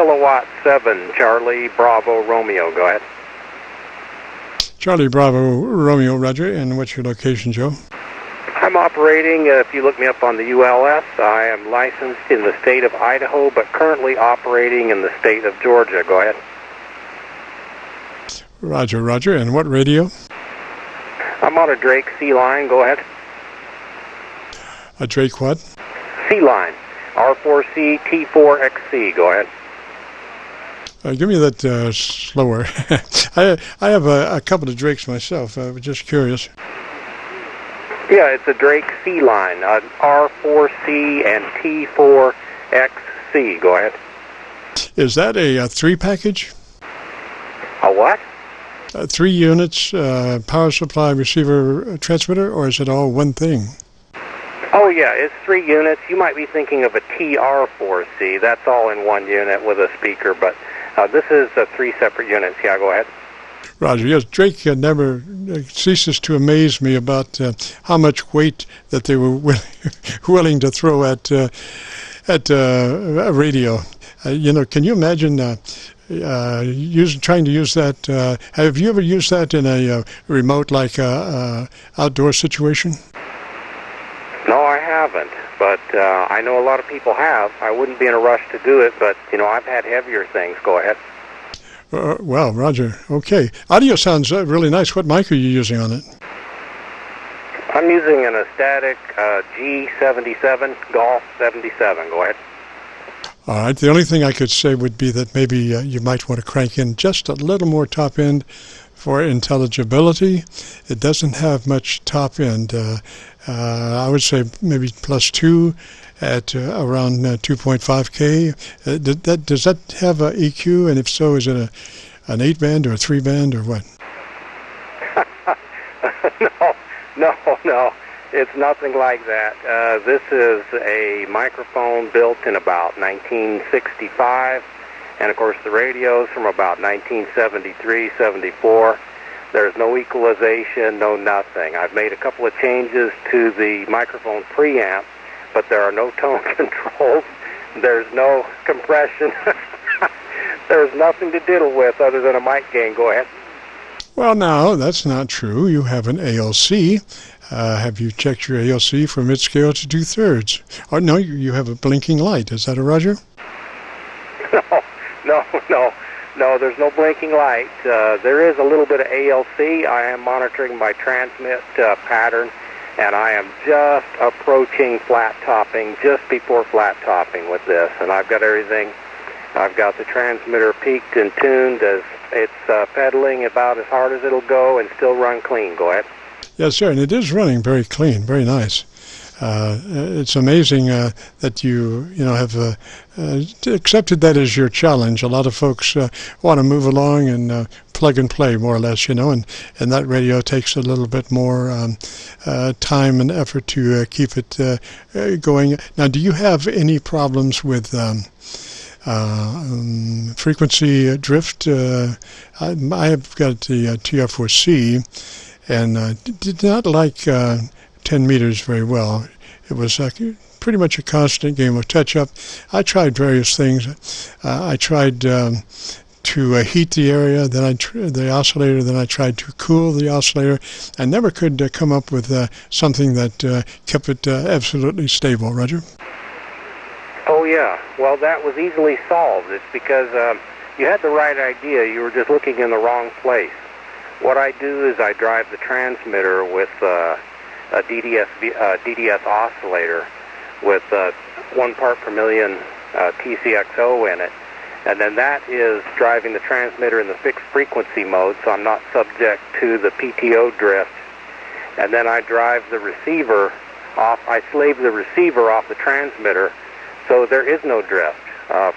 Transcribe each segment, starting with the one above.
Kilowatt 7, Charlie Bravo Romeo. Go ahead. Charlie Bravo Romeo, roger. And what's your location, Joe? I'm operating, if you look me up on the ULS, I am licensed in the state of Idaho, but currently operating in the state of Georgia. Go ahead. Roger, roger. And what radio? I'm on a Drake C-Line. Go ahead. A Drake what? C-Line. R4C T4XC. Go ahead. Give me that slower. I have a couple of Drakes myself. I was just curious. Yeah, it's a Drake C-Line, R4C and T4XC. Go ahead. Is that a 3 package? A what? 3 units, power supply, receiver, transmitter, or is it all one thing? Oh, yeah, it's 3 units. You might be thinking of a TR4C. That's all in one unit with a speaker, but this is 3 separate units. Yeah, go ahead. Roger. Yes, Drake never ceases to amaze me about how much weight that they were willing to throw at a radio. Can you imagine trying to use that? Have you ever used that in a remote, like outdoor situation? No, I haven't, but I know a lot of people have. I wouldn't be in a rush to do it, but, I've had heavier things. Go ahead. Well, Roger. Okay. Audio sounds really nice. What mic are you using on it? I'm using an static G77, Golf 77. Go ahead. All right. The only thing I could say would be that maybe you might want to crank in just a little more top end for intelligibility. It doesn't have much top end. I would say maybe +2 at around 2.5K. Does that have a EQ? And if so, is it an 8-band or a 3-band or what? No. It's nothing like that. This is a microphone built in about 1965, and of course the radio's from about 1973, 74. There's no equalization, no nothing. I've made a couple of changes to the microphone preamp, but there are no tone controls. There's no compression. There's nothing to diddle with other than a mic gain. Go ahead. Well, no, that's not true. You have an ALC. Have you checked your ALC for mid-scale to 2/3? Oh, no, you have a blinking light. Is that a Roger? No, there's no blinking light. There is a little bit of ALC. I am monitoring my transmit pattern, and I am just approaching flat topping, just before flat topping with this. And I've got everything. I've got the transmitter peaked and tuned as it's pedaling about as hard as it'll go and still run clean. Go ahead. Yes, sir, and it is running very clean, very nice. It's amazing that you have accepted that as your challenge. A lot of folks want to move along and plug and play, more or less, and that radio takes a little bit more time and effort to keep it going. Now, do you have any problems with frequency drift? I have got the TR4C, and did not like 10 meters very well. It was pretty much a constant game of touch-up. I tried various things. I tried to heat the area, then the oscillator, then I tried to cool the oscillator. I never could come up with something that kept it absolutely stable. Roger? Oh, yeah. Well, that was easily solved. It's because you had the right idea. You were just looking in the wrong place. What I do is I drive the transmitter with a DDS oscillator with 1 part per million TCXO in it, and then that is driving the transmitter in the fixed frequency mode, so I'm not subject to the PTO drift. And then I drive the receiver off. I slave the receiver off the transmitter, so there is no drift.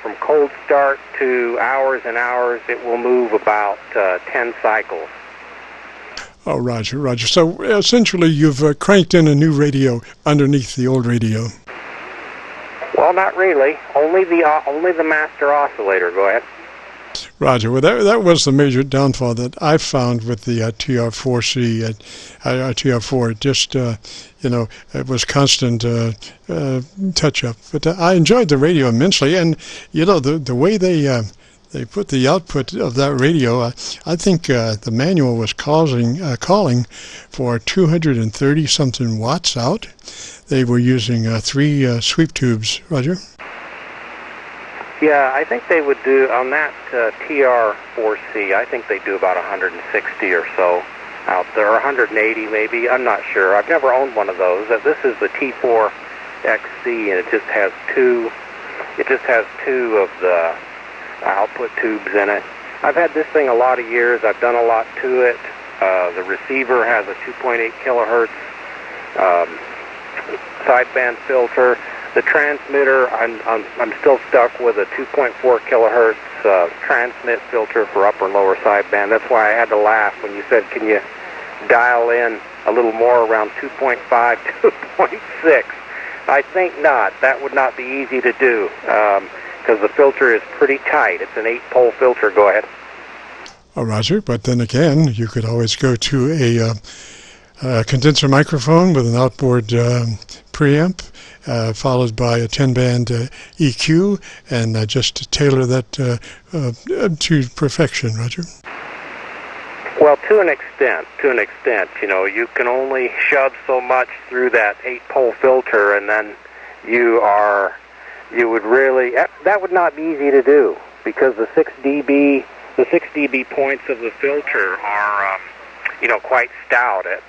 From cold start to hours and hours, it will move about 10 cycles. Oh, Roger. So essentially you've cranked in a new radio underneath the old radio. Well, not really. Only the master oscillator. Go ahead. Roger. Well, that was the major downfall that I found with the TR4C and TR4. It just, it was constant touch-up. But I enjoyed the radio immensely, and the way they put the output of that radio. I think the manual was calling for 230 something watts out. They were using 3 sweep tubes. Roger. Yeah, I think they would do, on that TR4C, I think they do about 160 or so out there, or 180 maybe, I'm not sure. I've never owned one of those. This is the T4XC, and it just has two of the output tubes in it. I've had this thing a lot of years. I've done a lot to it. The receiver has a 2.8 kilohertz sideband filter. The transmitter, I'm still stuck with a 2.4 kilohertz transmit filter for upper and lower sideband. That's why I had to laugh when you said, can you dial in a little more around 2.5, 2.6? I think not. That would not be easy to do because the filter is pretty tight. It's an 8-pole filter. Go ahead. Oh, Roger. But then again, you could always go to a condenser microphone with an outboard preamp, followed by a 10-band EQ, and just tailor that to perfection, Roger. Well, to an extent, you can only shove so much through that 8-pole filter, and then that would not be easy to do, because the 6 dB points of the filter are, quite stout at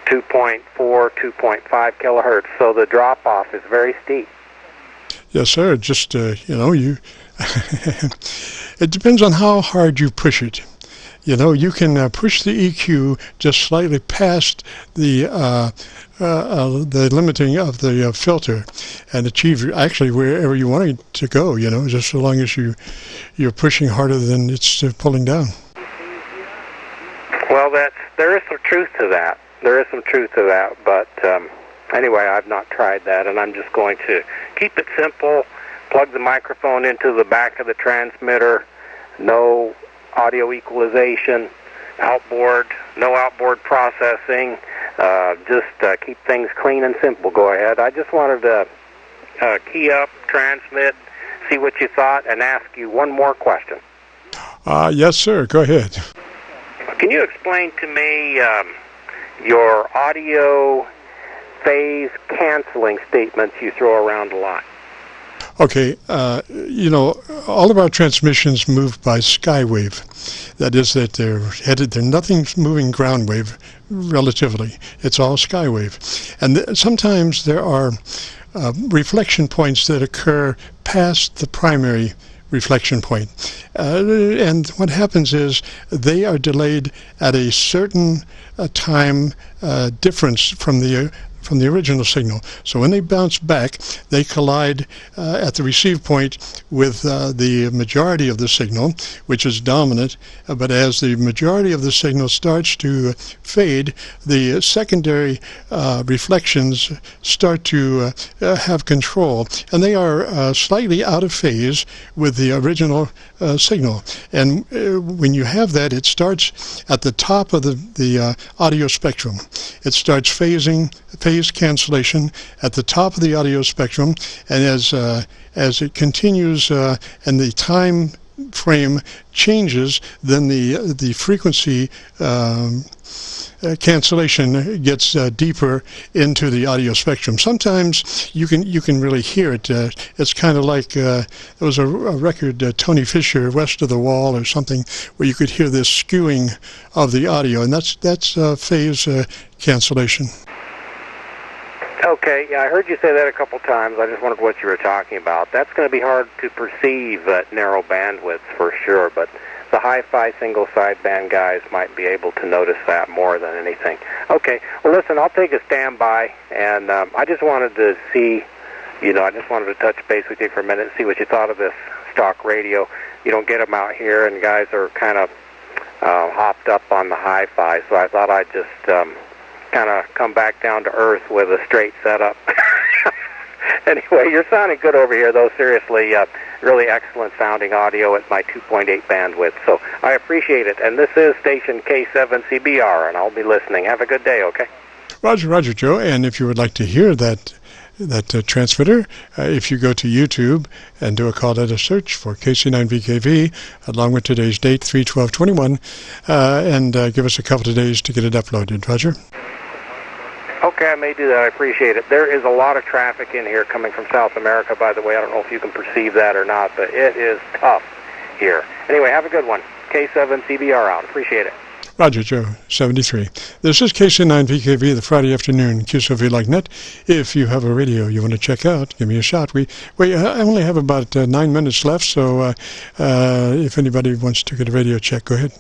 2.4, 2.5 kilohertz, so the drop-off is very steep. Yes, sir. Just, it depends on how hard you push it. You can push the EQ just slightly past the limiting of the filter and achieve actually wherever you want it to go, just so long as you're pushing harder than it's pulling down. Well, there is some truth to that. But anyway, I've not tried that, and I'm just going to keep it simple, plug the microphone into the back of the transmitter, no audio equalization, no outboard processing, just keep things clean and simple. Go ahead. I just wanted to key up, transmit, see what you thought, and ask you one more question. Yes, sir. Go ahead. Can you explain to me your audio phase canceling statements you throw around a lot? Okay, all of our transmissions move by skywave. That is that they're nothing's moving ground wave relatively. It's all skywave. And sometimes there are reflection points that occur past the primary reflection point. And what happens is they are delayed at a certain time difference from the original signal. So when they bounce back, they collide at the receive point with the majority of the signal, which is dominant. But as the majority of the signal starts to fade, the secondary reflections start to have control, and they are slightly out of phase with the original signal. And when you have that, it starts at the top of the audio spectrum. It starts phase cancellation at the top of the audio spectrum, and as it continues and the time frame changes, then the frequency cancellation gets deeper into the audio spectrum. Sometimes you can really hear it. It's kind of like there was a record, Tony Fisher, West of the Wall or something, where you could hear this skewing of the audio, and that's phase cancellation. Okay, yeah, I heard you say that a couple times. I just wondered what you were talking about. That's going to be hard to perceive at narrow bandwidths for sure, but the hi-fi single sideband guys might be able to notice that more than anything. Okay, well listen, I'll take a standby, and I just wanted to see, I just wanted to touch base with you for a minute and see what you thought of this stock radio. You don't get them out here, and guys are kind of hopped up on the hi-fi, so I thought I'd just kind of come back down to earth with a straight setup. Anyway, you're sounding good over here, though. Seriously, really excellent sounding audio at my 2.8 bandwidth. So I appreciate it. And this is station K7CBR, and I'll be listening. Have a good day, okay? Roger, Joe. And if you would like to hear that transmitter, if you go to YouTube and do a call data search for KC9VKV, along with today's date, 3/12/21, and give us a couple of days to get it uploaded. Roger? Okay, I may do that. I appreciate it. There is a lot of traffic in here coming from South America, by the way. I don't know if you can perceive that or not, but it is tough here. Anyway, have a good one. K7CBR out. Appreciate it. Roger, Joe, 73. This is KC9VKV, the Friday afternoon Qso-Vlog.net. If you have a radio you want to check out, give me a shot. We only have about 9 minutes left, so if anybody wants to get a radio check, go ahead.